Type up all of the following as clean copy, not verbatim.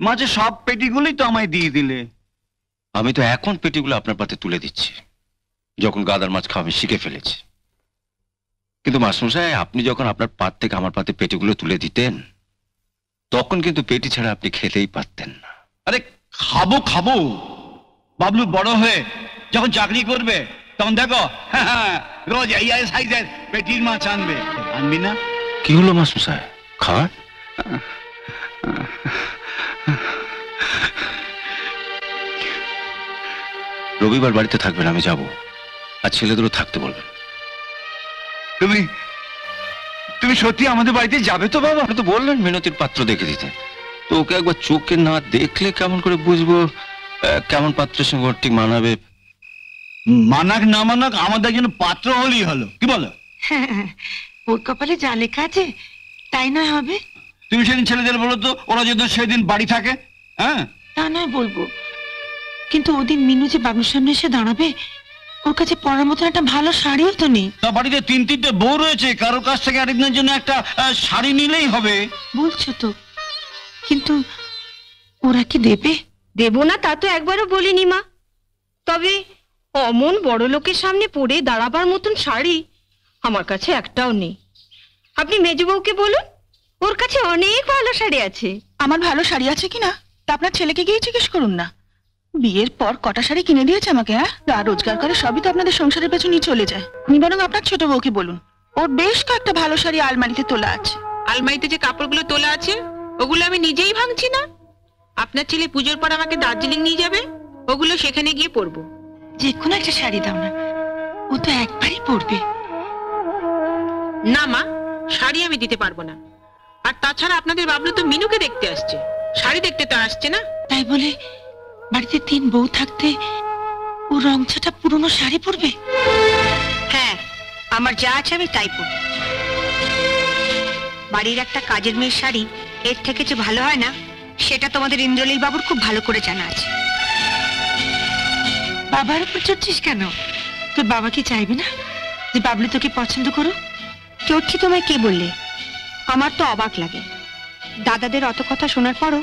মাঝে সব পেটিগুলোই তো আমায় দিয়ে দিলে। আমি তো এখন পেটিগুলো আপনার পাতে তুলে দিচ্ছি, যখন গাদার মাছ খাওয়া আমি শিখে ফেলেছি। কিন্তু মাস্টারমশাই, আপনি যখন আপনার পাত থেকে আমার পাতে পেটিগুলো তুলে দিতেন, তখন কিন্তু পেটি ছাড়া আপনি খেতেই পারতেন না। আরে খাবো খাবো, বাবলু বড় হয়ে যখন চাকরি করবে তখন দেখো রোজ এই সাইজের পেটির মাছ আনবে। আনবি না? কি হলো মাস্টারমশাই, খাওয়ান। রবিবার বাড়িতে থাকবেন, আমি যাব, আর ছেলেদেরও থাকতে বলবেন। তুমি তুমি সত্যি আমাদের বাড়িতে যাবে তো বাবা? আপনি তো বললেন মিনতির পাত্র দেখে দিতে, তো ওকে একবার চোখে না দেখলে কেমন করে বুঝবো কেমন পাত্রের সঙ্গে ওর ঠিক মানাবে? মানাক না মানাক আমাদের জন্য পাত্র হলেই হলো, কি বলো? ওর কপালে যা লেখা আছে তাই নয় হবে। তুমি সেদিন ছেলেদের বলো তো, ওরা যেন সেদিন বাড়ি থাকে। হ্যাঁ, তা নয় বলবো, কিন্তু ওদিন মিনু যে বাবুর সামনে এসে দাঁড়াবে, ওর কাছে পরার মতন একটা ভালো শাড়িও তো নেই। তা বাড়িতে তিনটে বউ রয়েছে, কারোর কাছ থেকে আরেকজনের জন্য একটা শাড়ি নিলেই হবে। বলছো তো, কিন্তু ওরা কি দেবে? দেব না তা তো একবারও বলিনি মা, তবে অমন বড় লোকের সামনে পরে দাঁড়াবার মতন শাড়ি আমার কাছে একটাও নেই। আপনি মেজবউকে বলুন, ওর কাছে অনেক ভালো শাড়ি আছে। আমার ভালো শাড়ি আছে কিনা তা আপনার ছেলেকে গিয়ে জিজ্ঞেস করুন না। বিয়ের পর কটা শাড়ি কিনে দিয়েছে আমাকে। হ্যাঁ, যা রোজগার করে সবই তো আপনাদের সংসারের পেছনেই চলে যায়। আপনি বরং আপনার ছোট বউকে বলুন, ওর বেশ কয়েকটা ভালো শাড়ি আলমারিতে তোলা আছে। আলমারিতে যে কাপড়গুলো তোলা আছে ওগুলো আমি নিজেই ভাঙছি না। আপনার ছেলে পুজোর পর আমাকে দার্জিলিং নিয়ে যাবে, ওগুলো সেখানে গিয়ে পরবো। যে কোনো একটা শাড়ি দাও না, ও তো একবারই পরবে। না মা, শাড়ি আমি দিতে পারবো না। আর তাছাড়া আপনাদের বাবলু তো মিনুকে দেখতে আসছে, শাড়ি দেখতে তো আসছে না। তাই বলে বাড়িতে তিন বউ থাকতে ও রংছাটা পুরনো শাড়ি পরবে? হ্যাঁ, আমার যা আছে আমি তাই পরব। বাড়ির একটা কাজের মেয়ের শাড়ি এর থেকে যে ভালো হয় না, সেটা তোমাদের ইন্দ্রলীল বাবুর খুব ভালো করে জানা আছে। বাবার উপর চড়ছিস কেন? তোর বাবা কি চাইবে না যে বাবলু তোকে পছন্দ করুক? চড়ছি তোমায় কে বললে? আমার তো অবাক লাগে, দাদাদের অত কথা শোনার পরও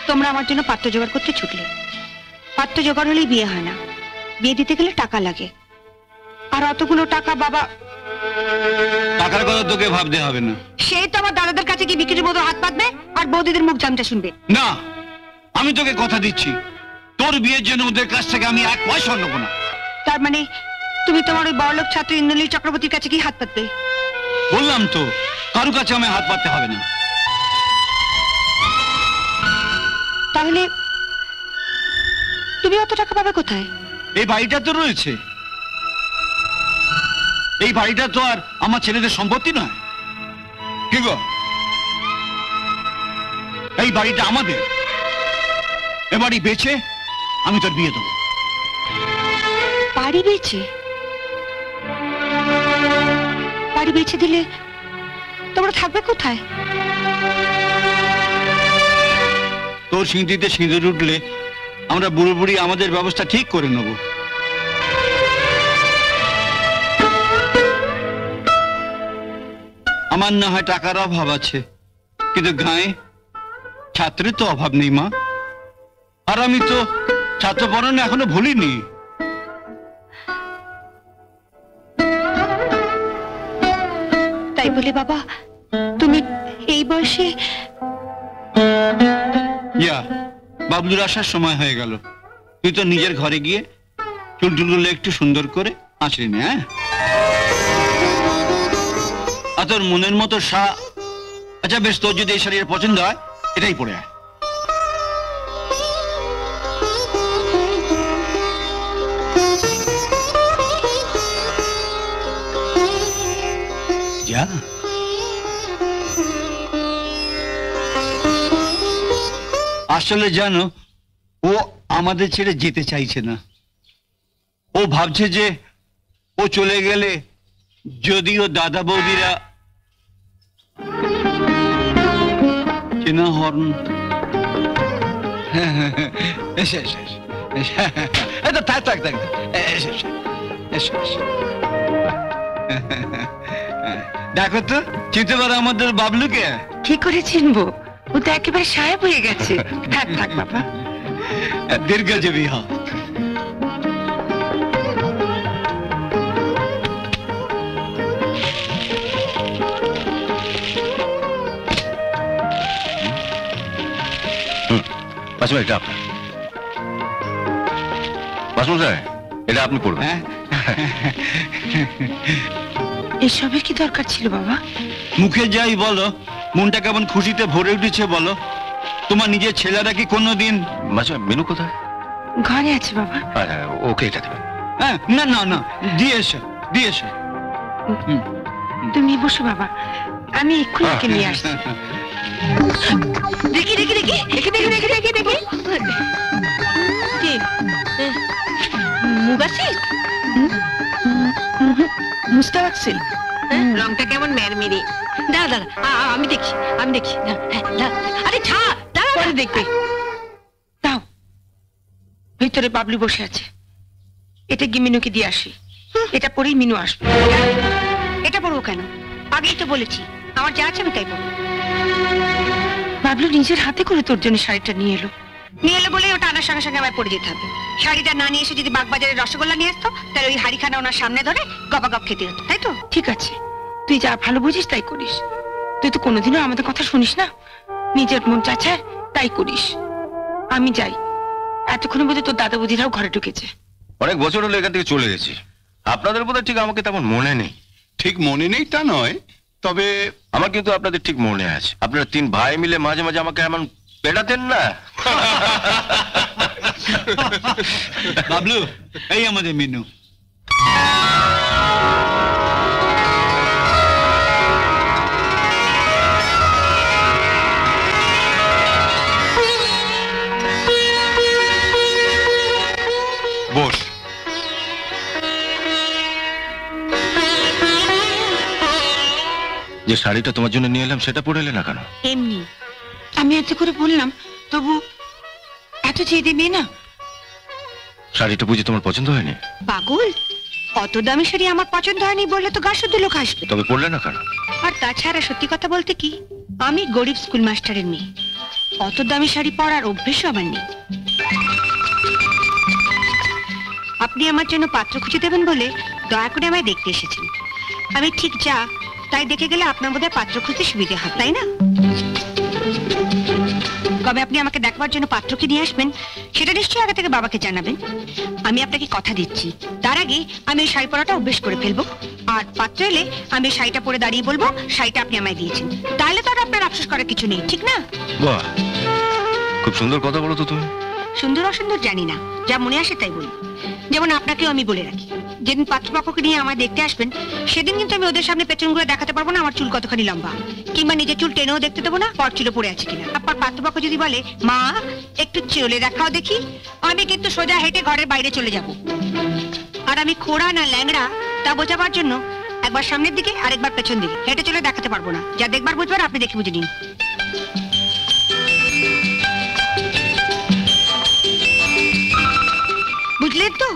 তোমরা আমার জন্য পাত্র জোগাড় করতে ছুটলে। পাত্র জোগাড় হলেই বিয়ে হয় না, বিয়ে দিতে গেলে টাকা লাগে। আর অতগুলো টাকা বাবা... টাকার কথা তোকে ভাবতে হবে না। সেই তো আমার দাদাদের কাছে কি বিক্রির মতো হাত পাতবে আর বৌদিদের মুখ জামটা শুনবে। না, আমি তোকে কথা দিচ্ছি, তোর বিয়ের জন্য ওদের কাছ থেকে আমি এক পয়সা নেবো না। তার মানে তুমি তোমার ওই বড়লোক ছাত্র ইন্দ্রনীল চক্রবর্তীর কাছে কি হাত পাতবে? বললাম তো, কারো কাছে আমি হাত পাততে হবে না। তাহলে তুমি অত টাকা পাবে কোথায়? এই বাড়িটা তো রয়েছে, এই বাড়িটা তো আর আমার ছেলেদের সম্পত্তি নয়। কি গো, এই বাড়িটা আমাদের। এ বাড়ি বেচে আমি তোর বিয়ে দেবো। বাড়ি বেচে? বাড়ি বেচে দিলে তোমরা থাকবে কোথায়? তোর সিঁথিতে সিঁদুর উঠলে আমরা বুড়ো বুড়ি আমাদের ব্যবস্থা ঠিক করে নেব। আমার না হয় টাকার অভাব আছে, কিন্তু গায়ে ছাত্রের তো অভাব নেই মা। আর আমি তো ছাত্র পড়ানো এখনো ভুলিনি। তাই বলে বাবা তুমি এই বয়সে... ইয়া, বাবলুর আসার সময় হয়ে গেল, তুই তো নিজের ঘরে গিয়ে চুলটুলগুলো একটু সুন্দর করে আঁচড়ে নে। হ্যাঁ, আর তোর মনের মতো আচ্ছা বেশ, তোর যদি এই শাড়ির পছন্দ হয় এটাই পরে আয়। যা। আসলে জানো, ও আমাদের ছেড়ে যেতে চাইছে না। ও ভাবছে যে ও চলে গেলে যদিও দাদা বৌদিরা চেনা হর্ন থাক থাক থাক, দেখো তো চিনতে পারো আমাদের বাবলুকে? কি করে চিনবো? ও তো একেবারে সাহেব হয়ে গেছে। থাক থাক বাবা। দীর্ঘজীবী হ। মাসিমা এটা আপনার। মাসমশাই এটা আপনি পড়বেন। হ্যাঁ, এসবের কি দরকার ছিল বাবা? মুখে যাই বলো, মনটা কেমন খুশিতে ভরে উঠেছে বলো। তোমার নিজের ছেলেরা কি কোনোদিন? মাসিমা মেনু কোথায়? ঘরে আছে বাবা। আরে ওকে এটা দেবেন। হ্যাঁ, না না না, দিয়ে এসো, দিয়ে এসো। তুমি বসো বাবা, আমি এক্ষুনি ওকে নিয়ে আসছি। দেখি দেখি দেখি দেখি দেখি দেখি দেখি দেখি মুগাসিল, মুস্তাবাক সিল্ক। রংটা কেমন মেরমেরে। দাঁড়া দাঁড়া, আমি দেখি আমি দেখি। আরে ছাড়, দাঁড়া পরে দেখবে। দাও, ভিতরে বাবলু বসে আছে, এটা গিয়ে মিনুকে দিয়ে আসি। এটা পরেই মিনু আসবে। এটা পড়বো কেন? আগেই তো বলেছি আমার যা আছে আমি তাই পড়বো। বাবলু নিজের হাতে করে তোর জন্য শাড়িটা নিয়ে এলো বলে ওটা আনার সঙ্গে সঙ্গে আমায় পরে যেতে হবে। শাড়িটা না নিয়ে এসে যদি বাগবাজারে রসগোল্লা নিয়ে আসতো, তাহলে ওই হাড়িখানা ওনার সামনে ধরে গপাগপ খেতে হতো, তাই তো? ঠিক আছে, তুই যা ভালো বুঝিস তাই করিস। তুই তো কোনোদিনও আমাদের কথা শুনিস না, নিজের মন চাচায় তাই করিস। আমি যাই, এতক্ষণে বোধহয় তোর দাদা বৌদিরাও ঘরে ঢুকেছে। অনেক বছর হলো এখান থেকে চলে গেছি, আপনাদের বোধহয় ঠিক আমাকে তেমন মনে নেই। ঠিক মনে নেই তা নয়, তবে আমার কিন্তু আপনাদের ঠিক মনে আছে। আপনারা তিন ভাই মিলে মাঝে মাঝে আমাকে এমন পেটাতেন না। বাবলু, এই আমাদের মিনু। বস। যে শাড়িটা তোমার জন্য নিয়ে এলাম সেটা পরে এলে না কেন? এমনি আমি এত করে বললাম, তবু এত চেয়ে মেয়ে না। শাড়িটা বুঝি তোমার পছন্দ হয়নি? পাগল, অত দামি শাড়ি আমার পছন্দ হয়নি বললে তো গা শুদ্ধ লোক আসবে। তবে পরলে না কেন? আর তাছাড়া সত্যি কথা বলতে কি, আমি গরিব স্কুল মাস্টারের মেয়ে, অত দামি শাড়ি পরার অভ্যেসও আমার নেই। আপনি আমার জন্য পাত্র খুঁজে দেবেন বলে দয়া করে আমায় দেখতে এসেছেন। আমি ঠিক যা তাই দেখে গেলে আপনার বোধহয় পাত্র খুঁজতে সুবিধে হবে, তাই না? কবে আপনি আমাকে দেখবার জন্য পাত্রকে নিয়ে আসবেন সেটা নিশ্চয়ই আগে থেকে বাবাকে জানাবেন। আমি আপনাকে কথা দিচ্ছি, তার আগে আমি এই শাড়ি পরাটা অভ্যেস করে ফেলবো। আর পাত্র এলে আমি শাড়িটা পরে দাঁড়িয়ে বলবো শাড়িটা আপনি আমায় দিয়েছেন। তাহলে তো আর আপনার আফসোস করার কিছু নেই, ঠিক না? বাহ, খুব সুন্দর কথা বলো তো তুমি। সুন্দর অসুন্দর জানি না, যা মনে আসে তাই বলি। যেমন আপনাকেও আমি বলে রাখি, যেদিন পাত্রপক্ষকে নিয়ে আমায় দেখতে আসবেন সেদিন কিন্তু আমি ওদের সামনে পেছন ঘুরে দেখাতে পারবো না আমার চুল কতখানি লম্বা, কিংবা নিজের চুল টেনেও দেখতে দেবো না পর চুলে পড়ে আছে কিনা। আপনার পাত্রপক্ষ যদি বলে মা একটু চলে দেখাও দেখি, আমি কিন্তু সোজা হেঁটে ঘরের বাইরে চলে যাব। আর আমি খোড়া না ল্যাংড়া তা বোঝাবার জন্য একবার সামনের দিকে আর একবার পেছন দিকে হেঁটে চলে দেখাতে পারবো না। যা দেখবার বুঝবার আপনি দেখে বুঝে নিন। বুঝলেন তো?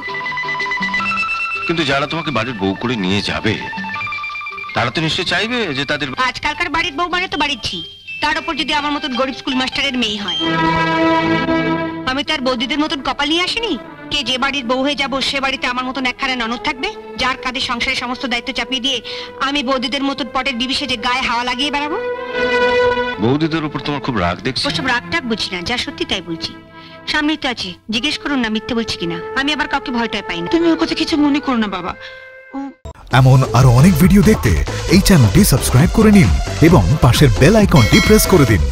কিন্তু যারা তোমাকে বাড়ির বউ করে নিয়ে যাবে তারা তো নিশ্চয়ই চাইবে যে তাদের আজকালকার বাড়ির বউ মানে তো বাড়ির ঝি, তার উপর যদি আমার মতন গরিব স্কুল মাস্টারের মেয়ে হয়। আমি তো আর বৌদিদের মতন কপাল নিয়ে আসিনি কে যে বাড়ির বউ হয়ে যাবো সে বাড়িতে আমার মতন একখানা ননদ থাকবে যার কাঁধে সংসারের সমস্ত দায়িত্ব চাপিয়ে দিয়ে আমি বৌদিদের মতন পটের বিবিসে যে গায়ে হাওয়া লাগিয়ে বেড়াবো। বৌদিদের উপর তোমার খুব রাগ দেখছি। ওসব রাগ টাগ বুঝি না, যা সত্যি তাই বলছি। সামনেই তো আছে, জিজ্ঞেস করুন না মিথ্যে বলছি কিনা। আমি আবার কাউকে ভয়টাই পাই না। তুমি ওর কথা কিছু মনে করো না বাবা। এমন আরো অনেক ভিডিও দেখতে এই চ্যানেলটি সাবস্ক্রাইব করে নিন এবং পাশের বেল আইকনটি প্রেস করে দিন।